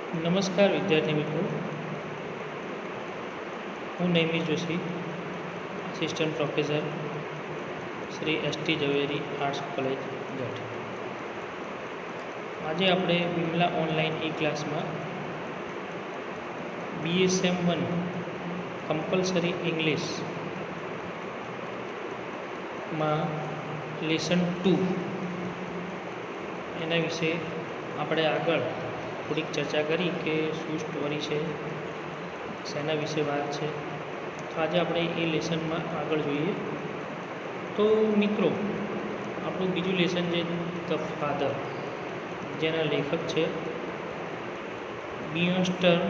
નમસ્કાર વિદ્યાર્થી મિત્રો, હું Naimish Joshi, assistant professor Shri S T. Zaveri arts college Gadh. આજે આપણે વિમલા ઓનલાઈન ઈ ક્લાસમાં BSM1 કમ્પલસરી ઇંગ્લિશમાં લેસન 2 એના વિશે આપણે આગળ થોડીક ચર્ચા કરી કે શું સ્ટોરી છે, શેના વિશે વાત છે. તો આજે આપણે એ લેસનમાં આગળ જોઈએ. તો મિત્રો, આપણું બીજું લેસન છે ધ ફાધર, જેના લેખક છે બિયોન્સ્ટન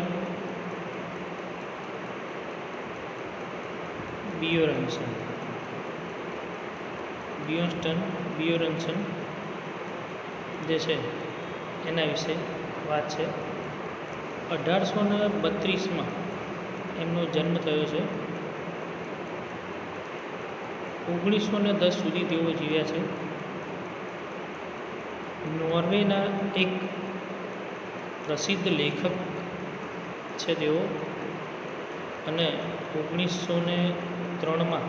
બિયોરન્સન જે છે એના વિશે વાત છે. 1832માં એમનો જન્મ થયો છે. 1910 સુધી તેઓ જીવ્યા છે. નોર્વેના એક પ્રસિદ્ધ લેખક છે તેઓ, અને 1903માં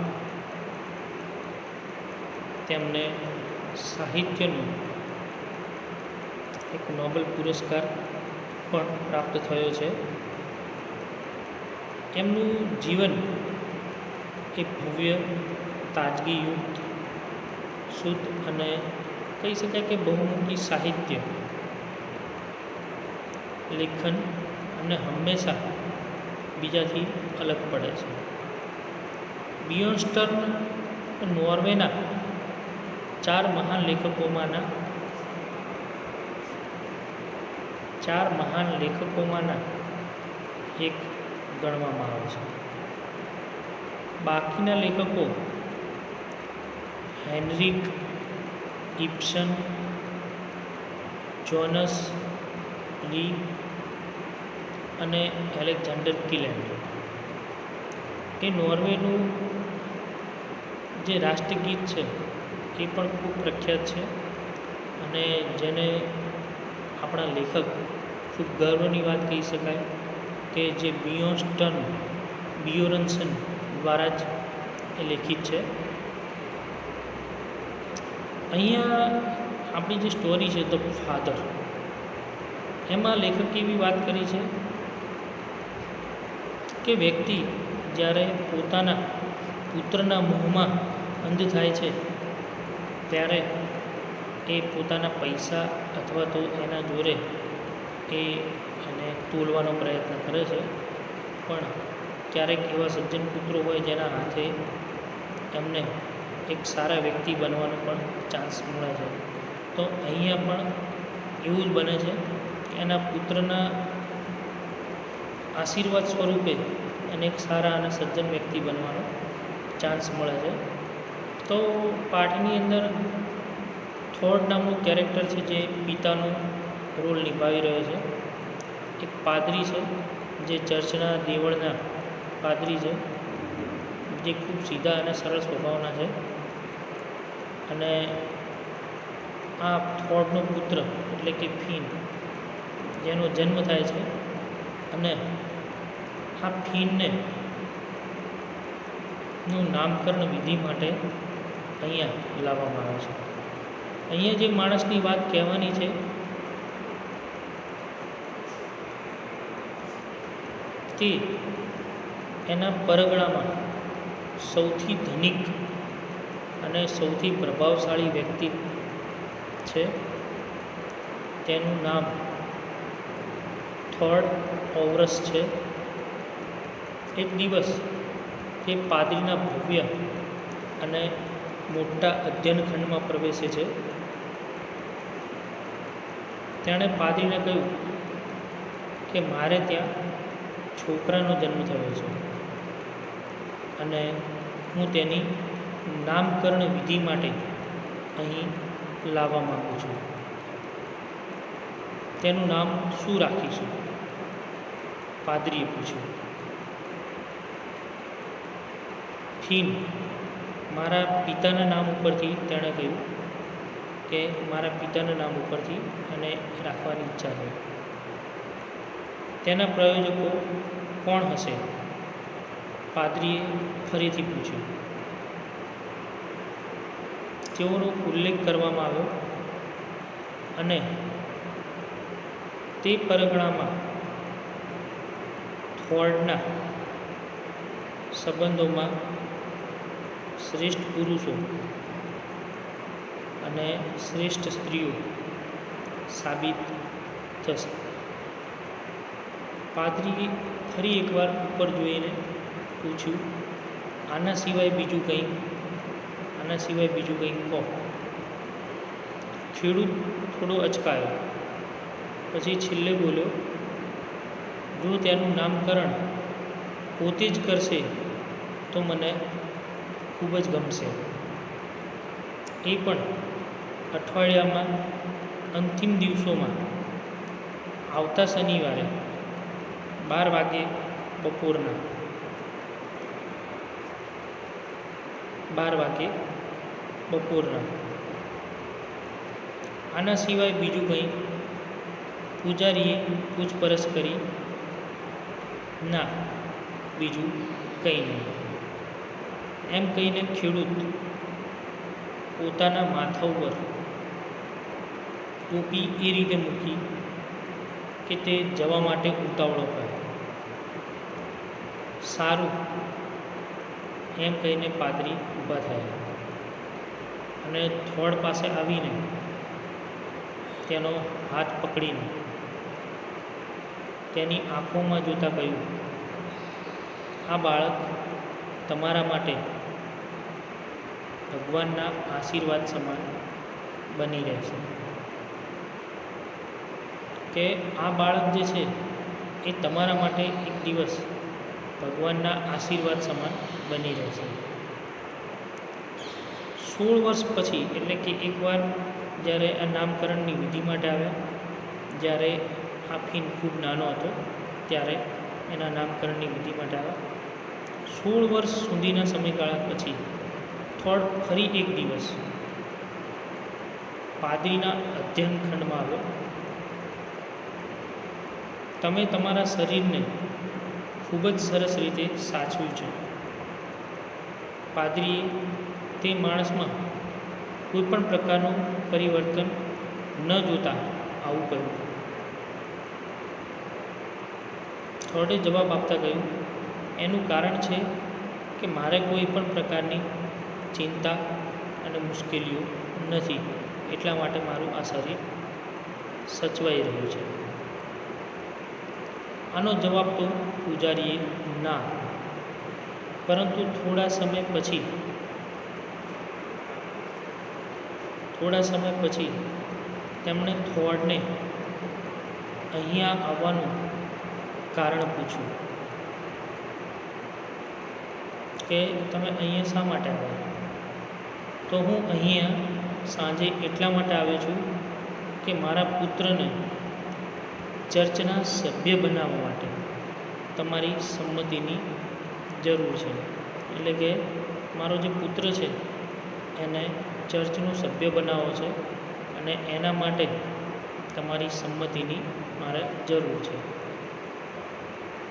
તેમને સાહિત્યનું એક નોબેલ પુરસ્કાર પણ પ્રાપ્ત થયો છે. એમનું જીવન એ ભવ્ય, તાજગીયુક્ત, શુદ્ધ અને કહી શકાય કે બહુમુખી સાહિત્ય લેખન અને હંમેશા બીજાથી અલગ પડે છે. બિયોન્સ્ટન નોર્વેના 4 મહાન લેખકોમાંના એક ગણવામાં આવે છે. બાકીના લેખકો હેનરિક ઇબ્સન, જોનસ લી અને એલેક્ઝાન્ડર કિલેન્ડ. એ નોર્વેનું જે રાષ્ટ્રગીત છે એ પણ ખૂબ પ્રખ્યાત છે, અને જેને આપણા લેખક ખૂબ ગર્વની વાત કહી શકાય કે જે બિયોરન્સન દ્વારા જ એ લેખિત છે. અહીંયા આપણી જે સ્ટોરી છે ધ ફાધર, એમાં લેખકે એવી વાત કરી છે કે વ્યક્તિ જ્યારે પોતાના પુત્રના મોહમાં અંધ થાય છે ત્યારે એ પોતાના પૈસા અથવા તો એના જોરે એને તોલવાનો પ્રયત્ન કરે છે, પણ ક્યારેક એવા સજ્જન પુત્રો હોય જેના હાથે એમને એક સારા વ્યક્તિ બનવાનો પણ ચાન્સ મળે છે. તો અહીંયા પણ એવું જ બને છે કે એના પુત્રના આશીર્વાદ સ્વરૂપે એને એક સારા અને સજ્જન વ્યક્તિ બનવાનો ચાન્સ મળે છે. તો પાઠની અંદર થોડ નામનું કેરેક્ટર છે જે પિતાનો રોલ નિભાવી રહ્યો છે. એક પાદરી છે જે ચર્ચના દેવળના પાદરી છે, જે ખૂબ સીધા અને સરળ સ્વભાવના છે. અને આ થોડનો પુત્ર એટલે કે ફીન, જેનો જન્મ થાય છે, અને આ ફીનને નું નામકરણ વિધિ માટે અહીંયા લાવવામાં આવે છે. અહીંયા જે માણસની વાત કહેવાની છે તે એના પરગણામાં સૌથી ધનિક અને સૌથી પ્રભાવશાળી વ્યક્તિ છે. તેનું નામ થોડ ઓવરસ છે. એક દિવસ તે પાદરીના ભવ્ય અને મોટા અધ્યયન ખંડમાં પ્રવેશે છે. તેણે પાદરીને કહ્યું કે મારે ત્યાં છોકરાનો જન્મ થયો છે અને હું તેની નામકરણ વિધિ માટે અહીં લાવવા માગું છું. તેનું નામ શું રાખીશું? પાદરીએ પૂછ્યું. ફીન મારા પિતાના નામ ઉપરથી તેણે કહ્યું કે મારા પિતાના નામ ઉપરથી એને રાખવાની ઈચ્છા છે. તેના પ્રાયોજકો કોણ હશે? પાદરીએ ફરીથી પૂછ્યું. તેઓનો ઉલ્લેખ કરવામાં આવ્યો અને તે પરગણામાં થોર્ડના સંબંધોમાં શ્રેષ્ઠ પુરુષો અને શ્રેષ્ઠ સ્ત્રીઓ સાબિત થશે. પાદરીએ ફરી એકવાર ઉપર જોઈને પૂછ્યું, આના સિવાય બીજું કંઈ કહો. ખેડૂત થોડો અચકાયો, પછી છેલ્લે બોલ્યો, જો તેનું નામકરણ પોતે જ કરશે તો મને ખૂબ જ ગમશે. એ પણ અઠવાડિયામાં અંતિમ દિવસોમાં, આવતા શનિવારે 12 વાગે બપોરના. આના સિવાય બીજું કંઈ? પૂજારીએ પૂછપરછ કરી. ના, બીજું કંઈ નહીં. એમ કહીને ખેડૂત પોતાના માથા ઉપર ટોપી એ રીતે મૂકી કે તે જવા માટે ઉતાવળો કરે. સારું, એમ કહીને પાદરી ઊભા થયા અને થોડ પાસે આવીને તેનો હાથ પકડીને તેની આંખોમાં જોતાં કહ્યું, આ બાળક તમારા માટે ભગવાનના આશીર્વાદ સમાન બની રહેશે. કે આ બાળક જે છે એ તમારા માટે એક દિવસ ભગવાનના આશીર્વાદ સમાન બની રહેશે. 16 વર્ષ પછી, એટલે કે એકવાર જ્યારે આ નામકરણની વિધિ માટે આવ્યા, જ્યારે આફીન ખૂબ નાનો હતો ત્યારે એના નામકરણની વિધિ માટે આવ્યા. 16 વર્ષ સુધીના સમયગાળા પછી થોડ ફરી એક દિવસ પાદરીના અધ્યયન ખંડમાં આવ્યો. તમે તમારા શરીરને ખૂબ જ સરસ રીતે સાચવ્યું છે. પાદરીએ તે માણસમાં કોઈ પણ પ્રકારનું પરિવર્તન ન જોતા આવું કહ્યું. થોડે જવાબ આપતા કહ્યું, એનું કારણ છે કે મારે કોઈ પણ પ્રકારની ચિંતા અને મુશ્કેલીઓ નથી, એટલા માટે મારું આ શરીર સચવાઈ રહ્યું છે. આનો જવાબ તો પૂજારીએ ના, પરંતુ થોડા સમય પછી તેમણે થોર્ડને અહીંયા આવવાનું કારણ પૂછ્યું કે તમે અહીંયા શા માટે આવ્યા? તો હું અહીંયા સાંજે એટલા માટે આવ્યો છું કે મારા પુત્રને ચર્ચના સભ્ય બનાવવા માટે તમારી સંમતિની જરૂર છે. એટલે કે મારો જે પુત્ર છે એને ચર્ચનું સભ્ય બનાવવો છે અને એના માટે તમારી સંમતિની મારે જરૂર છે.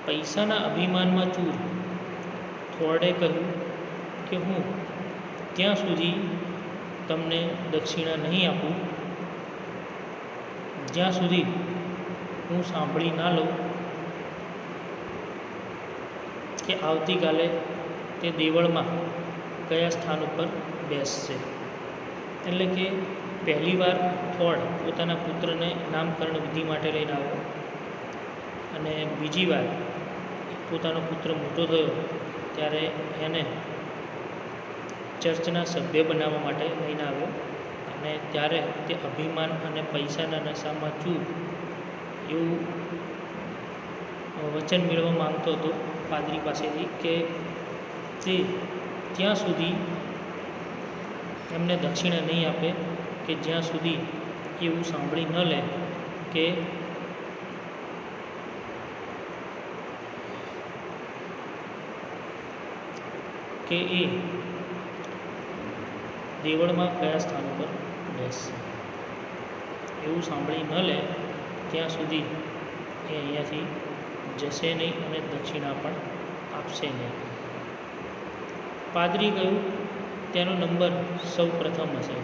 પૈસાના અભિમાનમાં ચૂર થોર્ડે કહ્યું કે હું ત્યાં સુધી તમને દક્ષિણા નહીં આપું જ્યાં સુધી હું સાંભળી ના લઉં કે આવતીકાલે તે દેવળમાં કયા સ્થાન ઉપર બેસશે. એટલે કે પહેલીવાર થોર્ડ પોતાના પુત્રને નામકરણ વિધિ માટે લઈને આવ્યો અને બીજી વાર પોતાનો પુત્ર મોટો થયો ત્યારે એને ચર્ચના સભ્ય બનાવવા માટે લઈને આવ્યો અને ત્યારે તે અભિમાન અને પૈસાના નશામાં ચૂર એવું વચન મેળવવા માંગતો હતો પાદરી પાસેથી કે તે ત્યાં સુધી એમને દક્ષિણા નહીં આપે કે જ્યાં સુધી એવું સાંભળી ન લે કે એ દેવળમાં કયા સ્થાન ઉપર બેસશે. એવું સાંભળી ન લે ત્યાં સુધી એ અહીંયાથી જશે નહીં અને દક્ષિણા પણ આપશે નહીં. પાદરી કહ્યું તેનો નંબર સૌ પ્રથમ હશે.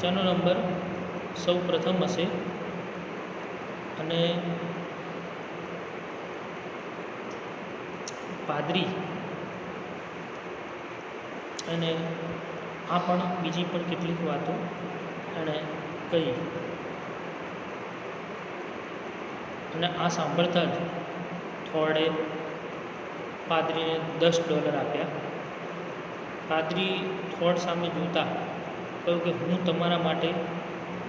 તેનો નંબર સૌ પ્રથમ હશે અને પાદરી અને આ પણ બીજી પણ કેટલીક વાતો એણે કહી અને આ સાંભળતા જ થોડે પાદરીને $10 આપ્યા. પાદરી થોડ સામે જોતા કહ્યું કે હું તમારા માટે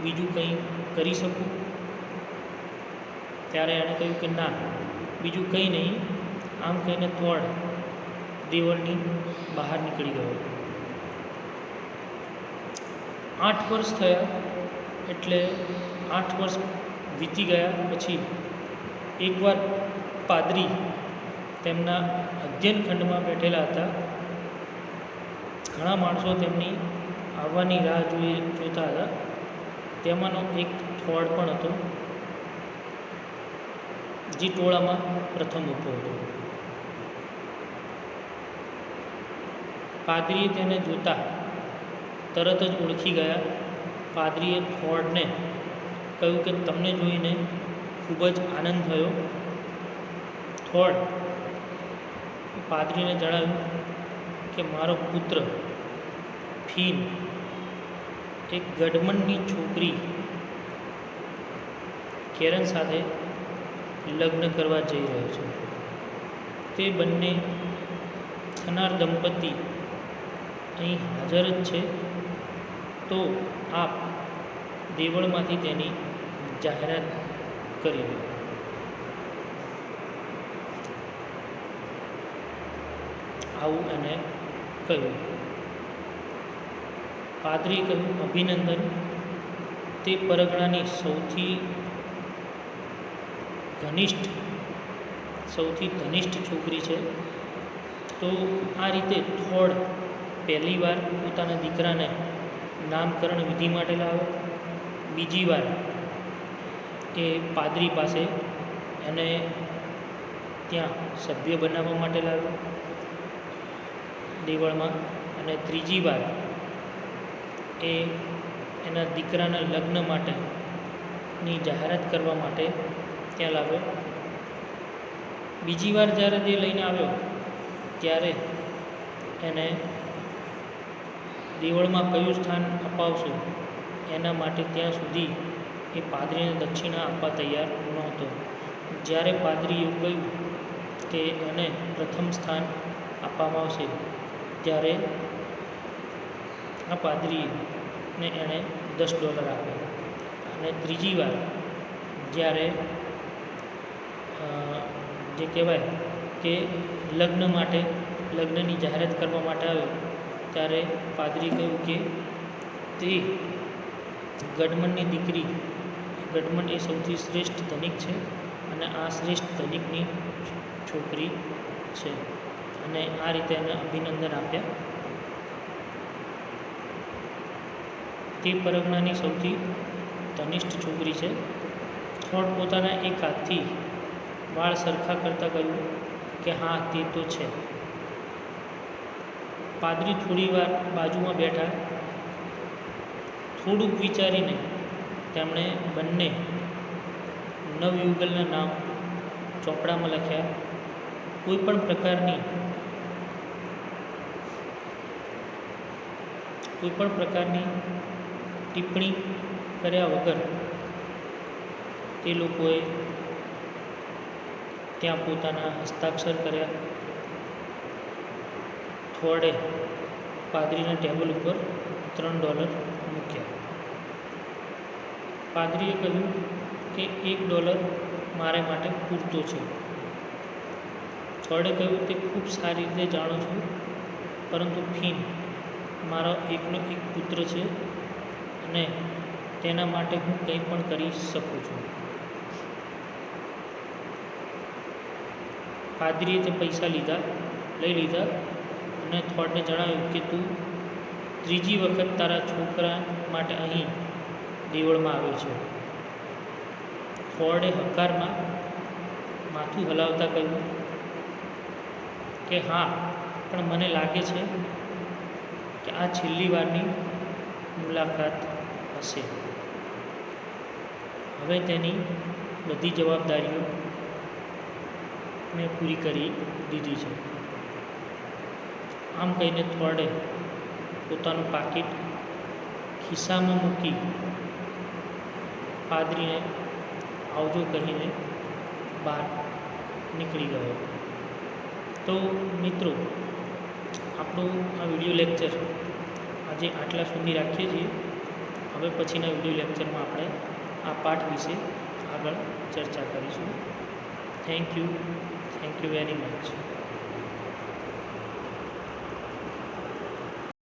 બીજું કંઈ કરી શકું? ત્યારે એણે કહ્યું કે ના, બીજું કંઈ નહીં. આમ કહીને થોડ દેવળની બહાર નીકળી ગયો. 8 વર્ષ થયા એટલે 8 વર્ષ વીતી ગયા પછી એકવાર પાદરી તેમના અધ્યયન ખંડમાં બેઠેલા હતા. ઘણા માણસો તેમની આવવાની રાહ જોતા હતા. તેમાંનો એક થોડ પણ હતો જે ટોળામાં પ્રથમ ઊભો હતો. પાદરીએ તેને જોતા તરત જ ઓળખી ગયા. પાદરીએ થોડને કહ્યું કે તમને જોઈને ખૂબ જ આનંદ થયો. થોડ પાદરીને જણાવ્યું કે મારો પુત્ર ફીન એક ગઢમનની છોકરી કેરન સાથે લગ્ન કરવા જઈ રહ્યો છે. તે બંને થનાર દંપતી અહીં હાજર જ છે, તો આપ દેવળમાંથી તેની જાહેરાત કરી દો. આવું એને કહ્યું. પાદરીએ કહ્યું અભિનંદન, તે પરગણાની સૌથી ધનિષ્ઠ છોકરી છે. તો આ રીતે થોડ પહેલીવાર પોતાના દીકરાને નામકરણ વિધિ માટે લાવ્યો. બીજી વાર એ પાદરી પાસે એને ત્યાં સભ્ય બનાવવા માટે લાવ્યો દેવળમાં. અને ત્રીજી વાર એ એના દીકરાના લગ્ન માટેની જાહેરાત કરવા માટે ત્યાં લાવ્યો. બીજી વાર જ્યારે તે લઈને આવ્યો ત્યારે એને દેવળમાં કયું સ્થાન અપાવશું એના માટે ત્યાં સુધી એ પાદરીને દક્ષિણા આપવા તૈયાર નહોતો. જ્યારે પાદરીએ એવું કહ્યું કે એને પ્રથમ સ્થાન આપવામાં આવશે ત્યારે આ પાદરીને એણે $10 આપ્યા. અને ત્રીજી વાર જ્યારે જે કહેવાય કે લગ્નની જાહેરાત કરવા માટે આવ્યો ત્યારે પાદરી કહ્યું કે તે ગઢમનની દીકરી, ગઢમન એ સૌથી શ્રેષ્ઠ ધનિક છે અને આ શ્રેષ્ઠ ધનિકની છોકરી છે. અને આ રીતે એને અભિનંદન આપ્યા. તે પરગણાની સૌથી ધનિષ્ઠ છોકરી છે. થોડ પોતાના એક હાથથી વાળ સરખા કરતાં કહ્યું કે હા, તે તો છે. પાદરી થોડી વાર બાજુમાં બેઠા. થોડુંક વિચારીને તેમણે બંને નવયુગલના નામ ચોપડામાં લખ્યા. કોઈ પણ પ્રકારની ટિપ્પણી કર્યા વગર તે લોકોએ ત્યાં પોતાના હસ્તાક્ષર કર્યા. થોડે પાદરીના ટેબલ ઉપર $3 મૂક્યા. પાદરીએ કહ્યું કે $1 મારે માટે પૂરતો છે. થોડે કહ્યું તે ખૂબ સારી રીતે જાણું છું, પરંતુ ફીન મારો એકનો એક પુત્ર છે અને તેના માટે હું કંઈ પણ કરી શકું છું. પાદરીએ તે પૈસા લઈ લીધા અને થોડને જણાવ્યું કે તું ત્રીજી વખત તારા છોકરા માટે અહીં દેવળમાં આવ્યો છે. થોડે હકારમાં માથું હલાવતા કહ્યું કે હા, પણ મને લાગે છે કે આ છેલ્લી વારની મુલાકાત હશે. હવે તેની બધી જવાબદારીઓ મેં પૂરી કરી દીધી છે. આમ કહીને થોડે પોતાનું પાકીટ ખિસ્સામાં મૂકી પાદરીને આવજો કહીને બહાર નીકળી ગયો. તો મિત્રો, આપણું આ વિડીયો લેક્ચર આજે આટલા સુધી રાખીએ છીએ. હવે પછીના વિડીયો લેક્ચરમાં આપણે આ પાઠ વિશે આગળ ચર્ચા કરીશું. Thank you very much.